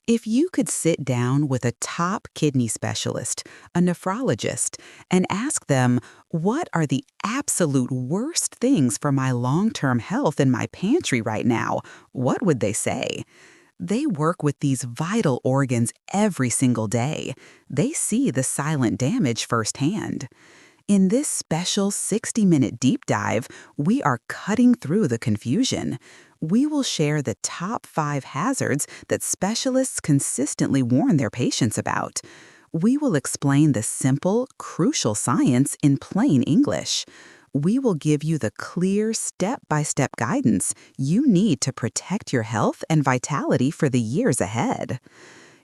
If you could sit down with a top kidney specialist, a nephrologist, and ask them, what are the absolute worst things for my long-term health in my pantry right now, what would they say? They work with these vital organs every single day. They see the silent damage firsthand. In this special 60-minute deep dive, we are cutting through the confusion. We will share the top 5 hazards that specialists consistently warn their patients about. We will explain the simple, crucial science in plain English. We will give you the clear step-by-step guidance you need to protect your health and vitality for the years ahead.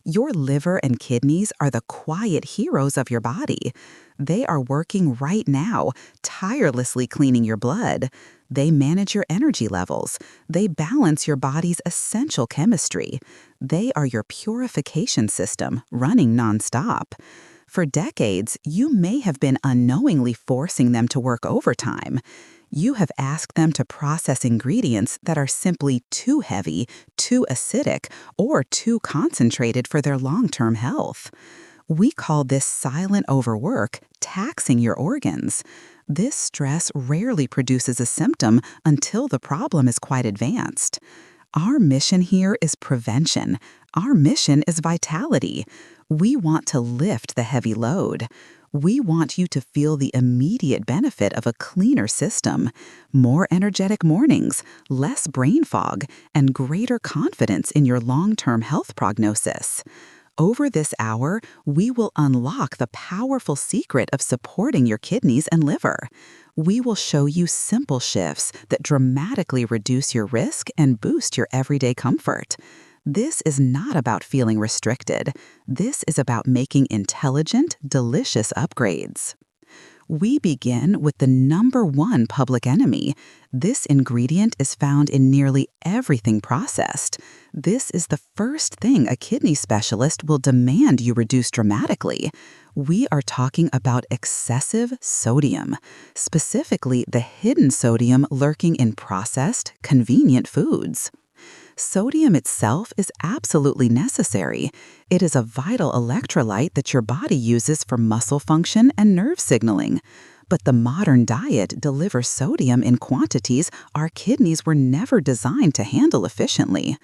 Your liver and kidneys are the quiet heroes of your body. They are working right now, tirelessly cleaning your blood. They manage your energy levels. They balance your body's essential chemistry. They are your purification system, running nonstop. For decades, you may have been unknowingly forcing them to work overtime. You have asked them to process ingredients that are simply too heavy, too acidic, or too concentrated for their long-term health. We call this silent overwork, taxing your organs. This stress rarely produces a symptom until the problem is quite advanced. Our mission here is prevention. Our mission is vitality. We want to lift the heavy load. We want you to feel the immediate benefit of a cleaner system, more energetic mornings, less brain fog, and greater confidence in your long-term health prognosis. Over this hour, we will unlock the powerful secret of supporting your kidneys and liver. We will show you simple shifts that dramatically reduce your risk and boost your everyday comfort. This is not about feeling restricted. This is about making intelligent, delicious upgrades. We begin with the #1 public enemy. This ingredient is found in nearly everything processed. This is the first thing a kidney specialist will demand you reduce dramatically. We are talking about excessive sodium, specifically the hidden sodium lurking in processed, convenient foods. Sodium itself is absolutely necessary. It is a vital electrolyte that your body uses for muscle function and nerve signaling. But the modern diet delivers sodium in quantities our kidneys were never designed to handle efficiently.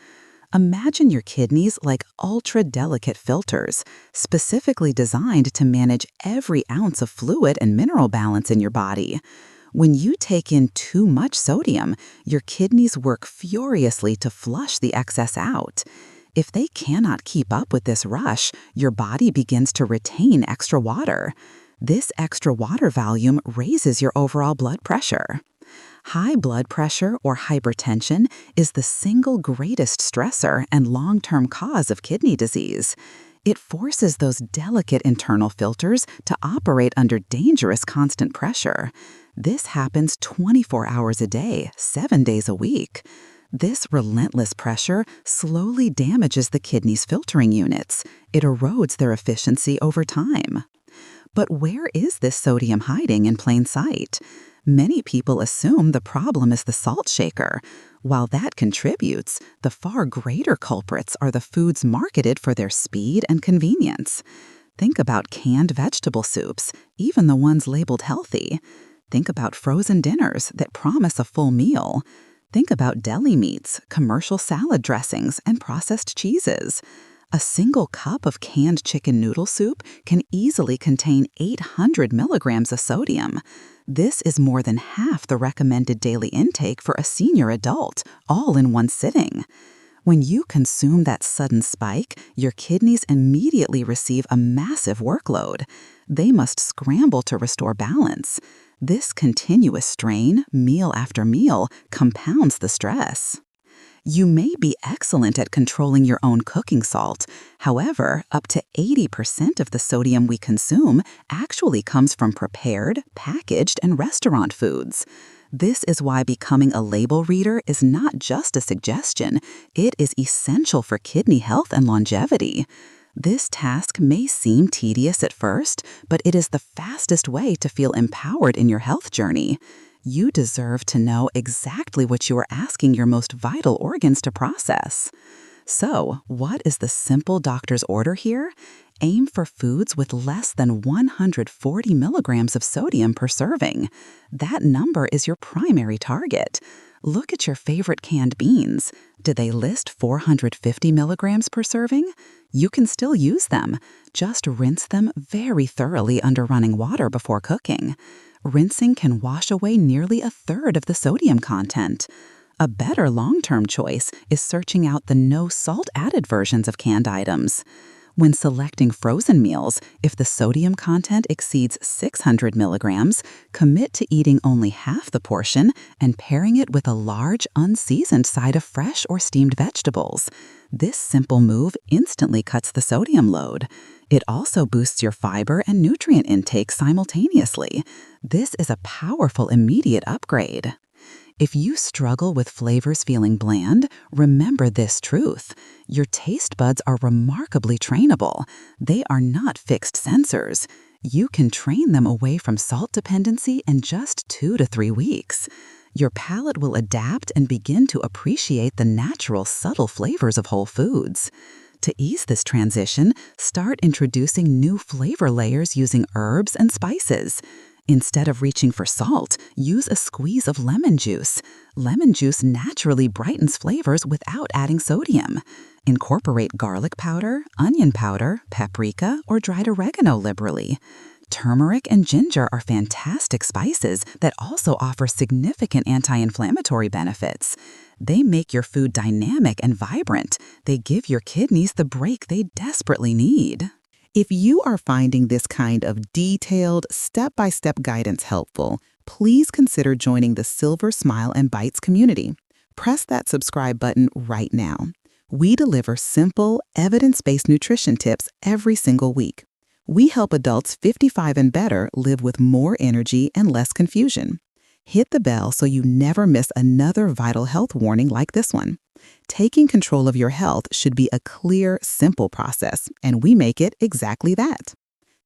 Imagine your kidneys like ultra-delicate filters, specifically designed to manage every ounce of fluid and mineral balance in your body. When you take in too much sodium, your kidneys work furiously to flush the excess out. If they cannot keep up with this rush, your body begins to retain extra water. This extra water volume raises your overall blood pressure. High blood pressure or hypertension is the single greatest stressor and long-term cause of kidney disease. It forces those delicate internal filters to operate under dangerous constant pressure. This happens 24 hours a day, 7 days a week. This relentless pressure slowly damages the kidney's filtering units. It erodes their efficiency over time. But where is this sodium hiding in plain sight? Many people assume the problem is the salt shaker. While that contributes, the far greater culprits are the foods marketed for their speed and convenience. Think about canned vegetable soups, even the ones labeled healthy. Think about frozen dinners that promise a full meal. Think about deli meats, commercial salad dressings, and processed cheeses. A single cup of canned chicken noodle soup can easily contain 800 milligrams of sodium. This is more than half the recommended daily intake for a senior adult, all in one sitting. When you consume that sudden spike, your kidneys immediately receive a massive workload. They must scramble to restore balance. This continuous strain, meal after meal, compounds the stress. You may be excellent at controlling your own cooking salt. However, up to 80% of the sodium we consume actually comes from prepared, packaged, and restaurant foods. This is why becoming a label reader is not just a suggestion. It is essential for kidney health and longevity. This task may seem tedious at first, but it is the fastest way to feel empowered in your health journey. You deserve to know exactly what you are asking your most vital organs to process. So, what is the simple doctor's order here? Aim for foods with less than 140 milligrams of sodium per serving. That number is your primary target. Look at your favorite canned beans. Do they list 450 milligrams per serving? You can still use them. Just rinse them very thoroughly under running water before cooking. Rinsing can wash away nearly a third of the sodium content. A better long-term choice is searching out the no-salt added versions of canned items. When selecting frozen meals, if the sodium content exceeds 600 milligrams, commit to eating only half the portion and pairing it with a large, unseasoned side of fresh or steamed vegetables. This simple move instantly cuts the sodium load. It also boosts your fiber and nutrient intake simultaneously. This is a powerful immediate upgrade. If you struggle with flavors feeling bland, remember this truth. Your taste buds are remarkably trainable. They are not fixed sensors. You can train them away from salt dependency in just 2 to 3 weeks. Your palate will adapt and begin to appreciate the natural, subtle flavors of whole foods. To ease this transition, start introducing new flavor layers using herbs and spices. Instead of reaching for salt, use a squeeze of lemon juice. Lemon juice naturally brightens flavors without adding sodium. Incorporate garlic powder, onion powder, paprika, or dried oregano liberally. Turmeric and ginger are fantastic spices that also offer significant anti-inflammatory benefits. They make your food dynamic and vibrant. They give your kidneys the break they desperately need. If you are finding this kind of detailed, step-by-step guidance helpful, please consider joining the Silver Smile and Bites community. Press that subscribe button right now. We deliver simple, evidence-based nutrition tips every single week. We help adults 55 and better live with more energy and less confusion. Hit the bell so you never miss another vital health warning like this one. Taking control of your health should be a clear, simple process, and we make it exactly that.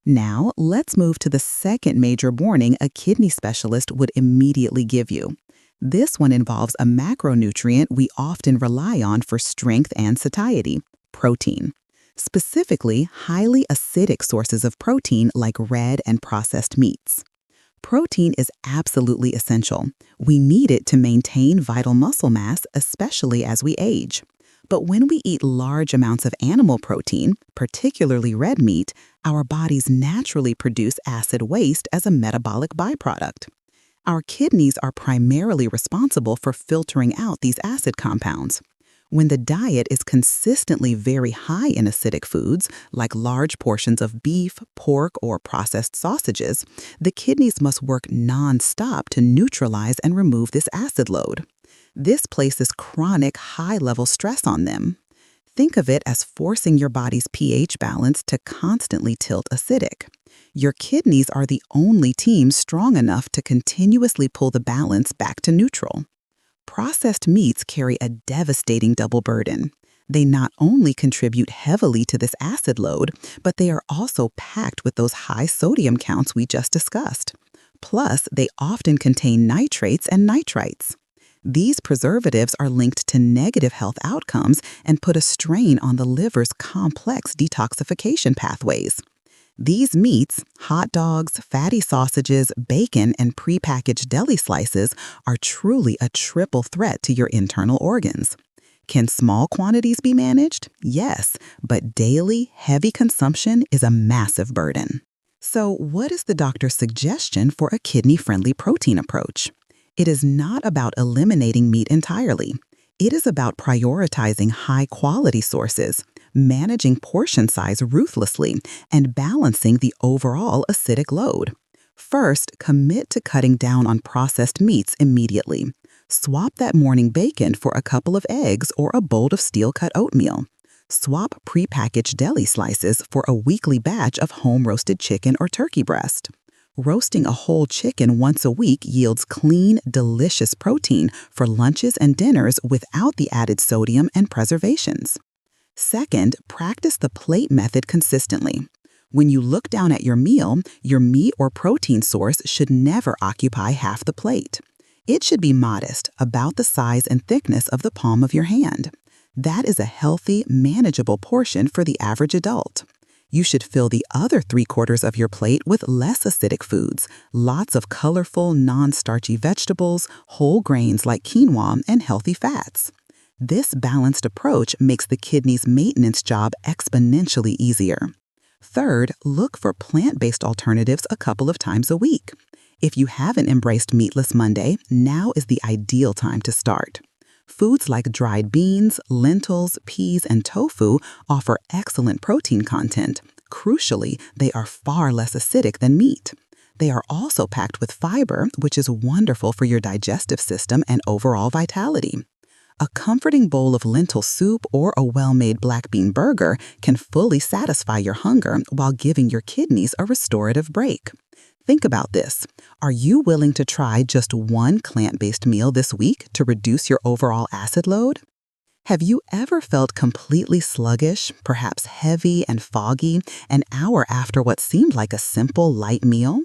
Now, let's move to the second major warning a kidney specialist would immediately give you. This one involves a macronutrient we often rely on for strength and satiety: protein. Specifically, highly acidic sources of protein like red and processed meats. Protein is absolutely essential. We need it to maintain vital muscle mass, especially as we age. But when we eat large amounts of animal protein, particularly red meat, our bodies naturally produce acid waste as a metabolic byproduct. Our kidneys are primarily responsible for filtering out these acid compounds. When the diet is consistently very high in acidic foods, like large portions of beef, pork, or processed sausages, the kidneys must work non-stop to neutralize and remove this acid load. This places chronic high-level stress on them. Think of it as forcing your body's pH balance to constantly tilt acidic. Your kidneys are the only team strong enough to continuously pull the balance back to neutral. Processed meats carry a devastating double burden. They not only contribute heavily to this acid load, but they are also packed with those high sodium counts we just discussed. Plus, they often contain nitrates and nitrites. These preservatives are linked to negative health outcomes and put a strain on the liver's complex detoxification pathways. These meats, hot dogs, fatty sausages, bacon, and prepackaged deli slices are truly a triple threat to your internal organs. Can small quantities be managed? Yes, but daily, heavy consumption is a massive burden. So, what is the doctor's suggestion for a kidney-friendly protein approach? It is not about eliminating meat entirely. It is about prioritizing high-quality sources, managing portion size ruthlessly, and balancing the overall acidic load. First, commit to cutting down on processed meats immediately. Swap that morning bacon for a couple of eggs or a bowl of steel-cut oatmeal. Swap prepackaged deli slices for a weekly batch of home-roasted chicken or turkey breast. Roasting a whole chicken once a week yields clean, delicious protein for lunches and dinners without the added sodium and preservations. Second, practice the plate method consistently. When you look down at your meal, your meat or protein source should never occupy half the plate. It should be modest, about the size and thickness of the palm of your hand. That is a healthy, manageable portion for the average adult. You should fill the other 3/4 of your plate with less acidic foods, lots of colorful, non-starchy vegetables, whole grains like quinoa, and healthy fats. This balanced approach makes the kidney's maintenance job exponentially easier. Third, look for plant-based alternatives a couple of times a week. If you haven't embraced Meatless Monday, now is the ideal time to start. Foods like dried beans, lentils, peas, and tofu offer excellent protein content. Crucially, they are far less acidic than meat. They are also packed with fiber, which is wonderful for your digestive system and overall vitality. A comforting bowl of lentil soup or a well-made black bean burger can fully satisfy your hunger while giving your kidneys a restorative break. Think about this. Are you willing to try just one plant-based meal this week to reduce your overall acid load? Have you ever felt completely sluggish, perhaps heavy and foggy, an hour after what seemed like a simple, light meal?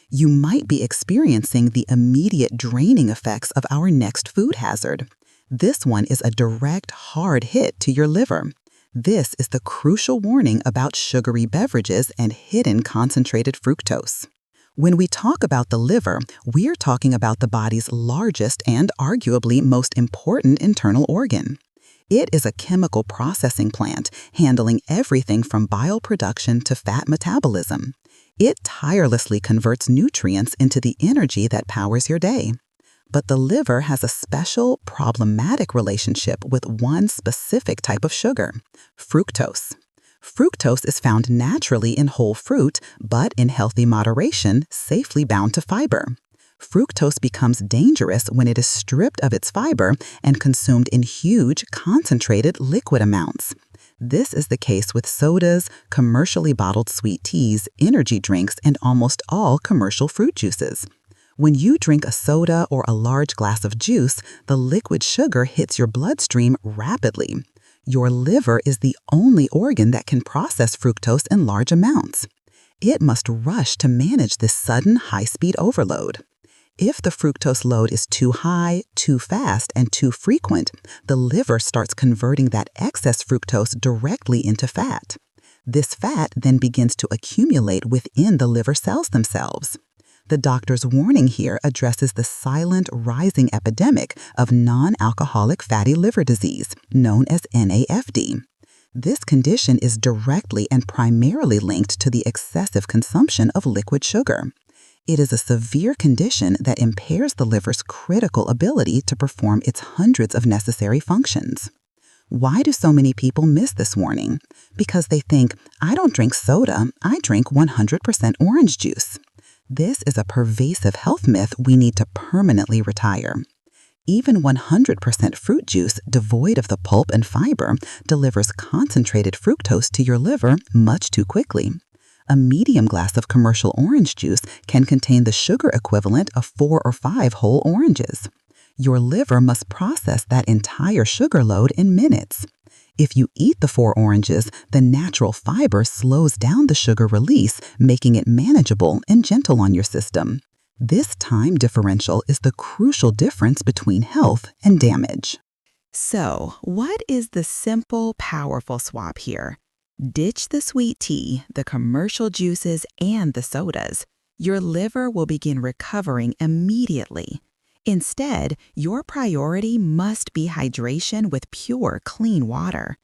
You might be experiencing the immediate draining effects of our next food hazard. This one is a direct, hard hit to your liver. This is the crucial warning about sugary beverages and hidden concentrated fructose. When we talk about the liver, we're talking about the body's largest and arguably most important internal organ. It is a chemical processing plant handling everything from bile production to fat metabolism. It tirelessly converts nutrients into the energy that powers your day. But the liver has a special, problematic relationship with one specific type of sugar, fructose. Fructose is found naturally in whole fruit, but in healthy moderation, safely bound to fiber. Fructose becomes dangerous when it is stripped of its fiber and consumed in huge, concentrated liquid amounts. This is the case with sodas, commercially bottled sweet teas, energy drinks, and almost all commercial fruit juices. When you drink a soda or a large glass of juice, the liquid sugar hits your bloodstream rapidly. Your liver is the only organ that can process fructose in large amounts. It must rush to manage this sudden high-speed overload. If the fructose load is too high, too fast, and too frequent, the liver starts converting that excess fructose directly into fat. This fat then begins to accumulate within the liver cells themselves. The doctor's warning here addresses the silent rising epidemic of non-alcoholic fatty liver disease, known as NAFLD. This condition is directly and primarily linked to the excessive consumption of liquid sugar. It is a severe condition that impairs the liver's critical ability to perform its hundreds of necessary functions. Why do so many people miss this warning? Because they think, I don't drink soda, I drink 100% orange juice. This is a pervasive health myth we need to permanently retire. Even 100% fruit juice devoid of the pulp and fiber delivers concentrated fructose to your liver much too quickly. A medium glass of commercial orange juice can contain the sugar equivalent of 4 or 5 whole oranges. Your liver must process that entire sugar load in minutes. If you eat the 4 oranges, the natural fiber slows down the sugar release, making it manageable and gentle on your system. This time differential is the crucial difference between health and damage. So, what is the simple, powerful swap here? Ditch the sweet tea, the commercial juices, and the sodas. Your liver will begin recovering immediately. Instead, your priority must be hydration with pure, clean water.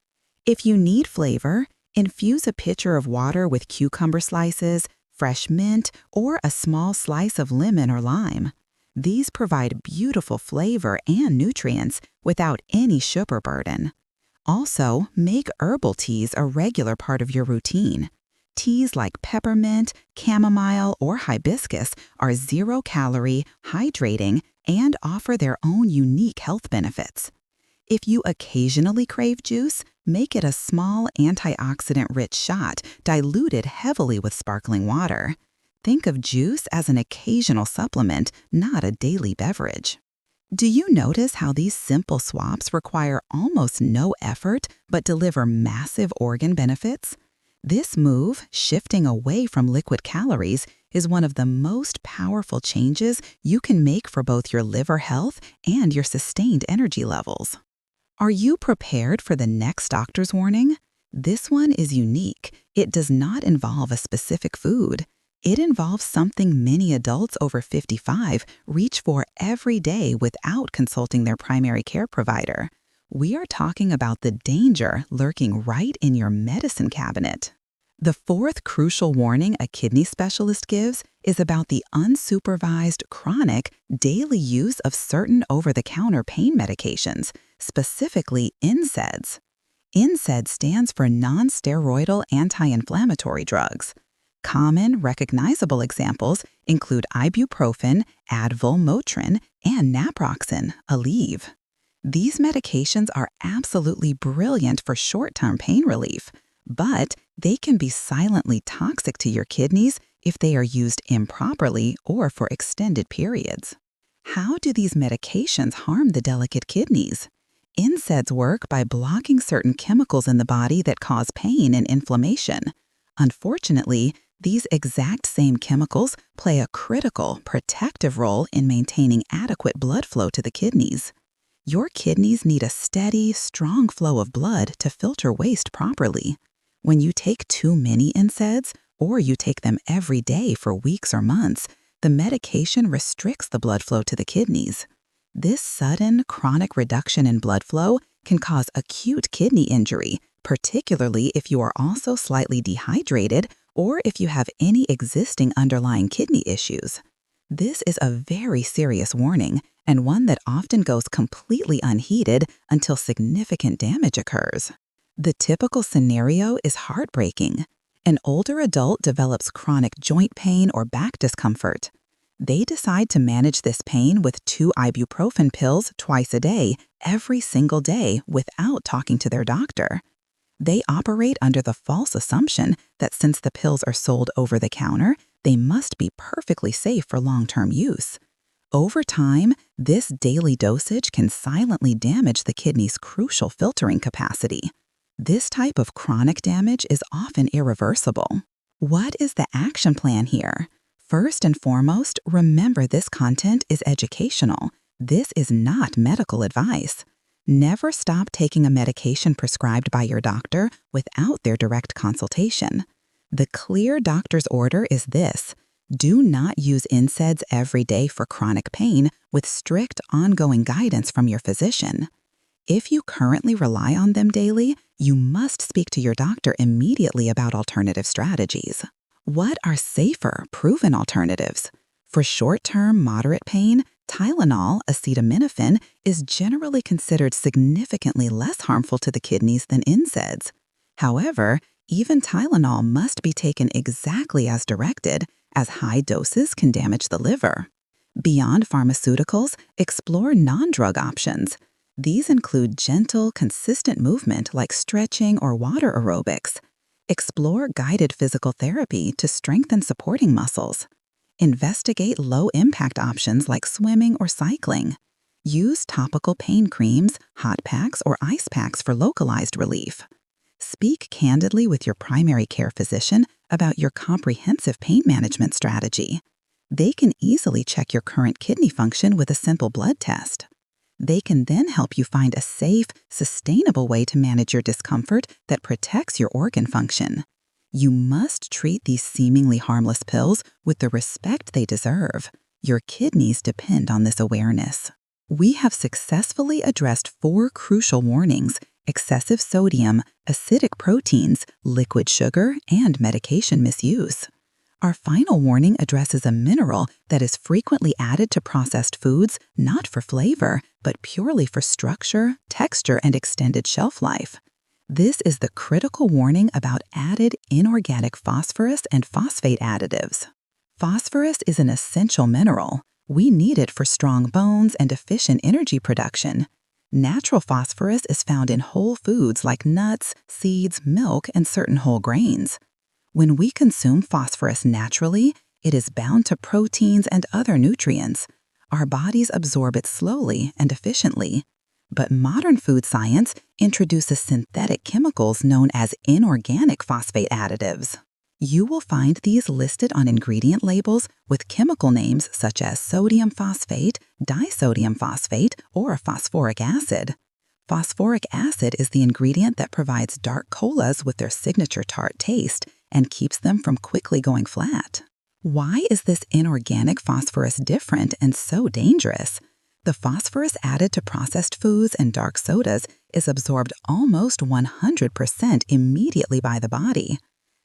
If you need flavor, infuse a pitcher of water with cucumber slices, fresh mint, or a small slice of lemon or lime. These provide beautiful flavor and nutrients without any sugar burden. Also, make herbal teas a regular part of your routine. Teas like peppermint, chamomile, or hibiscus are zero-calorie, hydrating, and offer their own unique health benefits. If you occasionally crave juice, make it a small antioxidant-rich shot diluted heavily with sparkling water. Think of juice as an occasional supplement, not a daily beverage. Do you notice how these simple swaps require almost no effort but deliver massive organ benefits? This move, shifting away from liquid calories, is one of the most powerful changes you can make for both your liver health and your sustained energy levels. Are you prepared for the next doctor's warning? This one is unique. It does not involve a specific food. It involves something many adults over 55 reach for every day without consulting their primary care provider. We are talking about the danger lurking right in your medicine cabinet. The fourth crucial warning a kidney specialist gives is about the unsupervised, chronic, daily use of certain over-the-counter pain medications, specifically NSAIDs. NSAID stands for non-steroidal anti-inflammatory drugs. Common, recognizable examples include ibuprofen, Advil, Motrin, and naproxen, Aleve. These medications are absolutely brilliant for short-term pain relief, but they can be silently toxic to your kidneys if they are used improperly or for extended periods. How do these medications harm the delicate kidneys? NSAIDs work by blocking certain chemicals in the body that cause pain and inflammation. Unfortunately, these exact same chemicals play a critical, protective role in maintaining adequate blood flow to the kidneys. Your kidneys need a steady, strong flow of blood to filter waste properly. When you take too many NSAIDs, or you take them every day for weeks or months, the medication restricts the blood flow to the kidneys. This sudden, chronic reduction in blood flow can cause acute kidney injury, particularly if you are also slightly dehydrated or if you have any existing underlying kidney issues. This is a very serious warning, and one that often goes completely unheeded until significant damage occurs. The typical scenario is heartbreaking. An older adult develops chronic joint pain or back discomfort. They decide to manage this pain with 2 ibuprofen pills twice a day, every single day, without talking to their doctor. They operate under the false assumption that since the pills are sold over the counter, they must be perfectly safe for long-term use. Over time, this daily dosage can silently damage the kidney's crucial filtering capacity. This type of chronic damage is often irreversible. What is the action plan here? First and foremost, remember this content is educational. This is not medical advice. Never stop taking a medication prescribed by your doctor without their direct consultation. The clear doctor's order is this: do not use NSAIDs every day for chronic pain with strict ongoing guidance from your physician. If you currently rely on them daily, you must speak to your doctor immediately about alternative strategies. What are safer, proven alternatives? For short-term, moderate pain, Tylenol, acetaminophen, is generally considered significantly less harmful to the kidneys than NSAIDs. However, even Tylenol must be taken exactly as directed, as high doses can damage the liver. Beyond pharmaceuticals, explore non-drug options. These include gentle, consistent movement like stretching or water aerobics. Explore guided physical therapy to strengthen supporting muscles. Investigate low-impact options like swimming or cycling. Use topical pain creams, hot packs, or ice packs for localized relief. Speak candidly with your primary care physician about your comprehensive pain management strategy. They can easily check your current kidney function with a simple blood test. They can then help you find a safe, sustainable way to manage your discomfort that protects your organ function. You must treat these seemingly harmless pills with the respect they deserve. Your kidneys depend on this awareness. We have successfully addressed 4 crucial warnings: excessive sodium, acidic proteins, liquid sugar, and medication misuse. Our final warning addresses a mineral that is frequently added to processed foods, not for flavor, but purely for structure, texture, and extended shelf life. This is the critical warning about added inorganic phosphorus and phosphate additives. Phosphorus is an essential mineral. We need it for strong bones and efficient energy production. Natural phosphorus is found in whole foods like nuts, seeds, milk, and certain whole grains. When we consume phosphorus naturally, it is bound to proteins and other nutrients. Our bodies absorb it slowly and efficiently. But modern food science introduces synthetic chemicals known as inorganic phosphate additives. You will find these listed on ingredient labels with chemical names such as sodium phosphate, disodium phosphate, or phosphoric acid. Phosphoric acid is the ingredient that provides dark colas with their signature tart taste and keeps them from quickly going flat. Why is this inorganic phosphorus different and so dangerous? The phosphorus added to processed foods and dark sodas is absorbed almost 100% immediately by the body.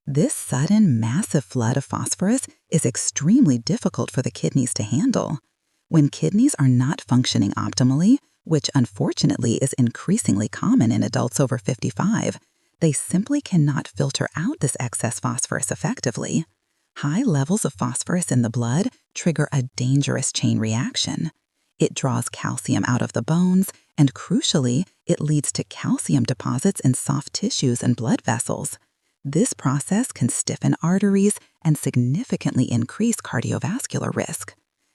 This sudden, massive flood of phosphorus is extremely difficult for the kidneys to handle. When kidneys are not functioning optimally, which unfortunately is increasingly common in adults over 55, they simply cannot filter out this excess phosphorus effectively. High levels of phosphorus in the blood trigger a dangerous chain reaction. It draws calcium out of the bones, and crucially, it leads to calcium deposits in soft tissues and blood vessels. This process can stiffen arteries and significantly increase cardiovascular risk.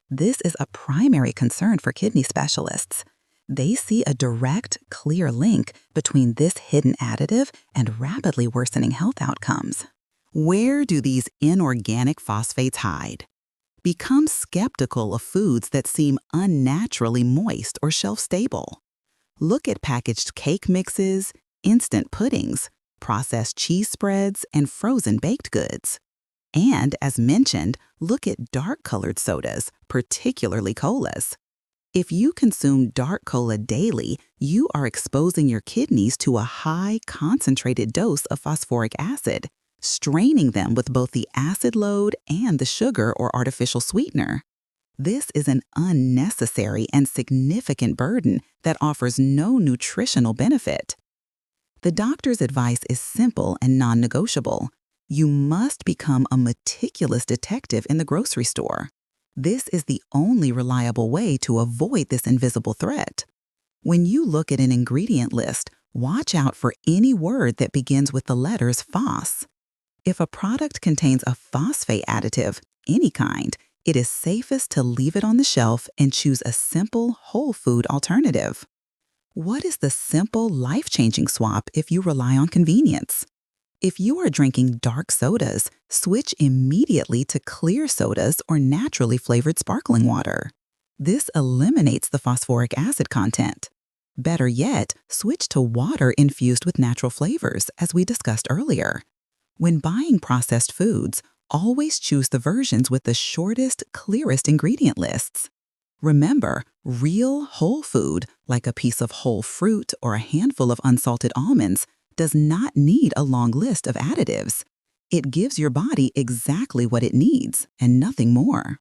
This is a primary concern for kidney specialists. They see a direct, clear link between this hidden additive and rapidly worsening health outcomes. Where do these inorganic phosphates hide? Become skeptical of foods that seem unnaturally moist or shelf-stable. Look at packaged cake mixes, instant puddings, processed cheese spreads, and frozen baked goods. And, as mentioned, look at dark-colored sodas, particularly colas. If you consume dark cola daily, you are exposing your kidneys to a high, concentrated dose of phosphoric acid, straining them with both the acid load and the sugar or artificial sweetener. This is an unnecessary and significant burden that offers no nutritional benefit. The doctor's advice is simple and non-negotiable. You must become a meticulous detective in the grocery store. This is the only reliable way to avoid this invisible threat. When you look at an ingredient list, watch out for any word that begins with the letters phos. If a product contains a phosphate additive, any kind, it is safest to leave it on the shelf and choose a simple, whole food alternative. What is the simple, life-changing swap if you rely on convenience? If you are drinking dark sodas, switch immediately to clear sodas or naturally flavored sparkling water. This eliminates the phosphoric acid content. Better yet, switch to water infused with natural flavors, as we discussed earlier. When buying processed foods, always choose the versions with the shortest, clearest ingredient lists. Remember, real whole food, like a piece of whole fruit or a handful of unsalted almonds, does not need a long list of additives. It gives your body exactly what it needs and nothing more.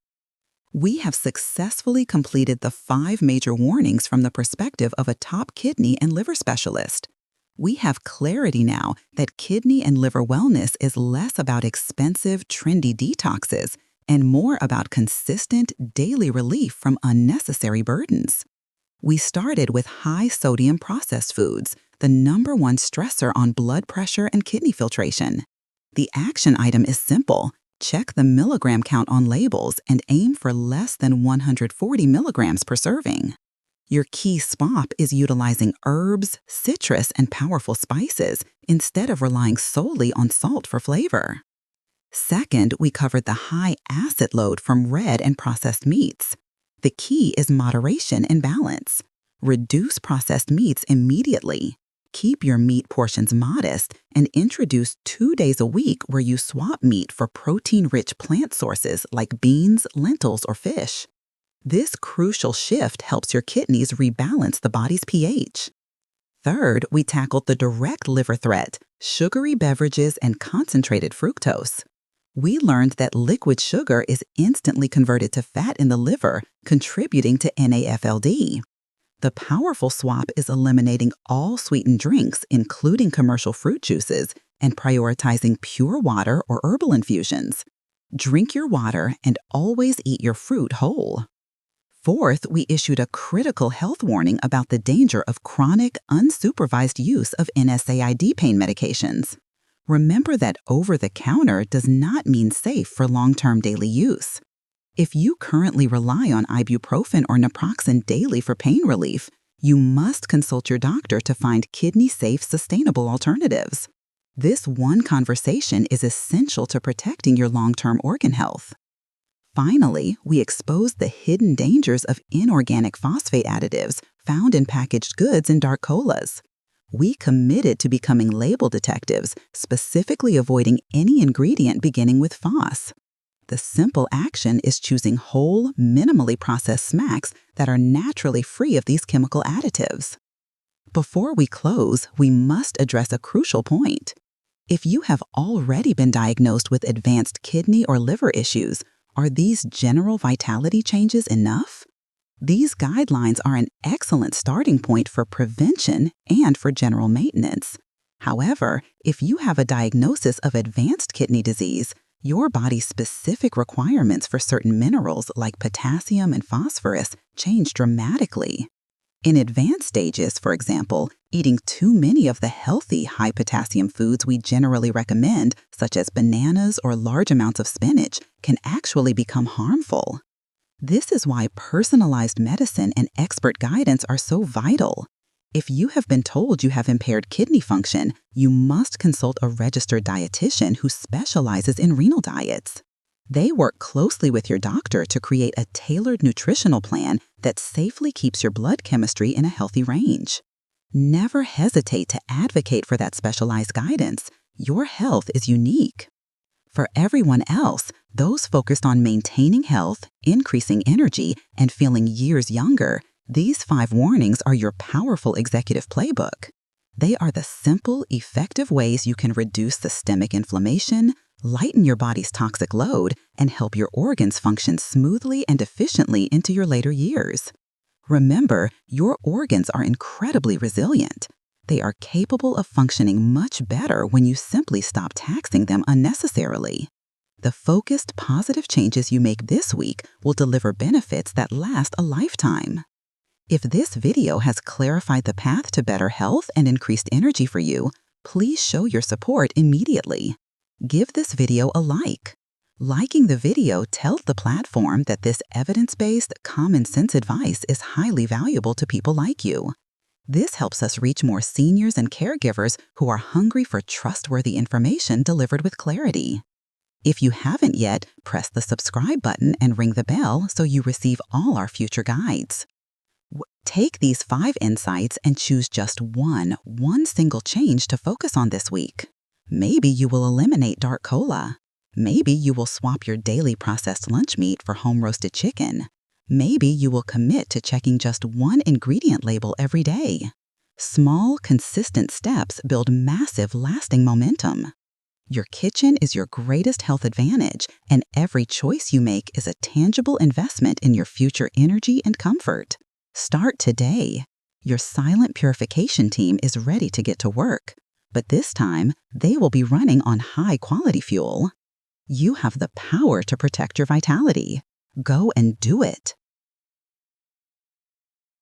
We have successfully completed the 5 major warnings from the perspective of a top kidney and liver specialist. We have clarity now that kidney and liver wellness is less about expensive, trendy detoxes and more about consistent, daily relief from unnecessary burdens. We started with high-sodium processed foods, the #1 stressor on blood pressure and kidney filtration. The action item is simple. Check the milligram count on labels and aim for less than 140 milligrams per serving. Your key swap is utilizing herbs, citrus, and powerful spices instead of relying solely on salt for flavor. Second, we covered the high acid load from red and processed meats. The key is moderation and balance. Reduce processed meats immediately. Keep your meat portions modest and introduce 2 days a week where you swap meat for protein-rich plant sources like beans, lentils, or fish. This crucial shift helps your kidneys rebalance the body's pH. Third, we tackled the direct liver threat, sugary beverages and concentrated fructose. We learned that liquid sugar is instantly converted to fat in the liver, contributing to NAFLD. The powerful swap is eliminating all sweetened drinks, including commercial fruit juices, and prioritizing pure water or herbal infusions. Drink your water and always eat your fruit whole. Fourth, we issued a critical health warning about the danger of chronic, unsupervised use of NSAID pain medications. Remember that over-the-counter does not mean safe for long-term daily use. If you currently rely on ibuprofen or naproxen daily for pain relief, you must consult your doctor to find kidney-safe, sustainable alternatives. This one conversation is essential to protecting your long-term organ health. Finally, we exposed the hidden dangers of inorganic phosphate additives found in packaged goods and dark colas. We committed to becoming label detectives, specifically avoiding any ingredient beginning with phos. The simple action is choosing whole, minimally processed snacks that are naturally free of these chemical additives. Before we close, we must address a crucial point. If you have already been diagnosed with advanced kidney or liver issues, are these general vitality changes enough? These guidelines are an excellent starting point for prevention and for general maintenance. However, if you have a diagnosis of advanced kidney disease, your body's specific requirements for certain minerals like potassium and phosphorus change dramatically. In advanced stages, for example, eating too many of the healthy high-potassium foods we generally recommend, such as bananas or large amounts of spinach, can actually become harmful. This is why personalized medicine and expert guidance are so vital. If you have been told you have impaired kidney function, you must consult a registered dietitian who specializes in renal diets. They work closely with your doctor to create a tailored nutritional plan that safely keeps your blood chemistry in a healthy range. Never hesitate to advocate for that specialized guidance. Your health is unique. For everyone else, those focused on maintaining health, increasing energy, and feeling years younger, these 5 warnings are your powerful executive playbook. They are the simple, effective ways you can reduce systemic inflammation, lighten your body's toxic load, and help your organs function smoothly and efficiently into your later years. Remember, your organs are incredibly resilient. They are capable of functioning much better when you simply stop taxing them unnecessarily. The focused, positive changes you make this week will deliver benefits that last a lifetime. If this video has clarified the path to better health and increased energy for you, please show your support immediately. Give this video a like. Liking the video tells the platform that this evidence-based, common-sense advice is highly valuable to people like you. This helps us reach more seniors and caregivers who are hungry for trustworthy information delivered with clarity. If you haven't yet, press the subscribe button and ring the bell so you receive all our future guides. Take these 5 insights and choose just one single change to focus on this week. Maybe you will eliminate dark cola. Maybe you will swap your daily processed lunch meat for home-roasted chicken. Maybe you will commit to checking just one ingredient label every day. Small, consistent steps build massive, lasting momentum. Your kitchen is your greatest health advantage, and every choice you make is a tangible investment in your future energy and comfort. Start today. Your silent purification team is ready to get to work, but this time, they will be running on high-quality fuel. You have the power to protect your vitality. Go and do it.